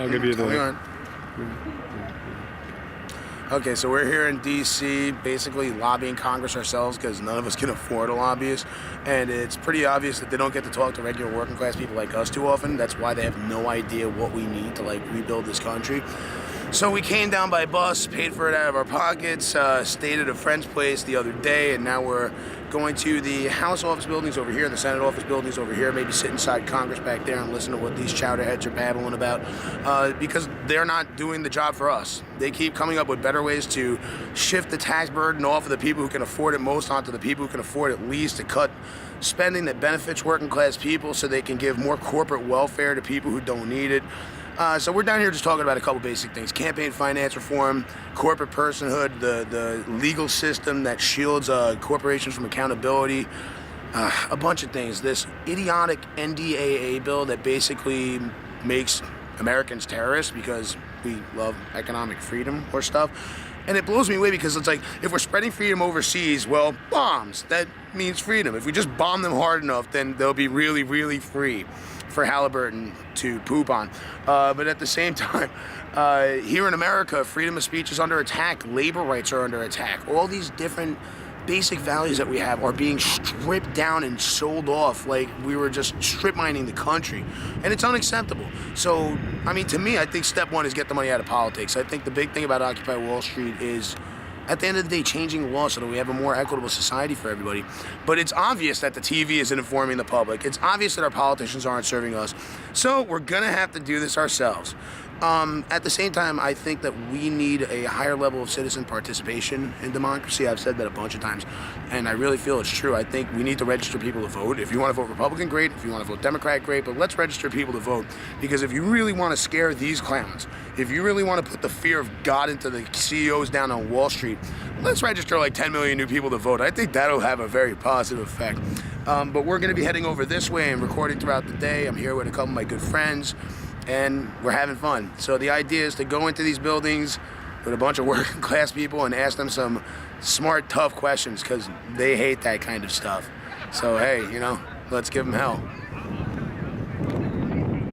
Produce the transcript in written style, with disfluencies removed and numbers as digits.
I'll give you the. Okay, so we're here in D.C. basically lobbying Congress ourselves because none of us can afford a lobbyist. And it's pretty obvious that they don't get to talk to regular working class people like us too often. That's why they have no idea what we need to rebuild this country. So we came down by bus, paid for it out of our pockets, stayed at a friend's place the other day, and now we're going to the House office buildings over here, the Senate office buildings over here, maybe sit inside Congress back there and listen to what these chowderheads are babbling about, because they're not doing the job for us. They keep coming up with better ways to shift the tax burden off of the people who can afford it most onto the people who can afford it least, to cut spending that benefits working class people so they can give more corporate welfare to people who don't need it. So we're down here just talking about a couple basic things: campaign finance reform, corporate personhood, the legal system that shields corporations from accountability, a bunch of things. This idiotic NDAA bill that basically makes Americans terrorists because we love economic freedom or stuff. And it blows me away because it's like, if we're spreading freedom overseas, well, bombs, that means freedom. If we just bomb them hard enough, then they'll be really, really free for Halliburton to poop on. But at the same time, here in America, freedom of speech is under attack. Labor rights are under attack. All these different basic values that we have are being stripped down and sold off like we were just strip mining the country. And it's unacceptable. So, I mean, to me, I think step one is get the money out of politics. I think the big thing about Occupy Wall Street is, at the end of the day, changing the law so that we have a more equitable society for everybody. But it's obvious that the TV isn't informing the public. It's obvious that our politicians aren't serving us. So we're going to have to do this ourselves. At the same time, I think that we need a higher level of citizen participation in democracy. I've said that a bunch of times, and I really feel it's true. I think we need to register people to vote. If you want to vote Republican, great. If you want to vote Democrat, great. But let's register people to vote, because if you really want to scare these clowns, if you really want to put the fear of God into the CEOs down on Wall Street, let's register like 10 million new people to vote. I think that'll have a very positive effect. But we're going to be heading over this way and recording throughout the day. I'm here with a couple of my good friends, and we're having fun. So the idea is to go into these buildings with a bunch of working class people and ask them some smart, tough questions, because they hate that kind of stuff. So hey, let's give them hell.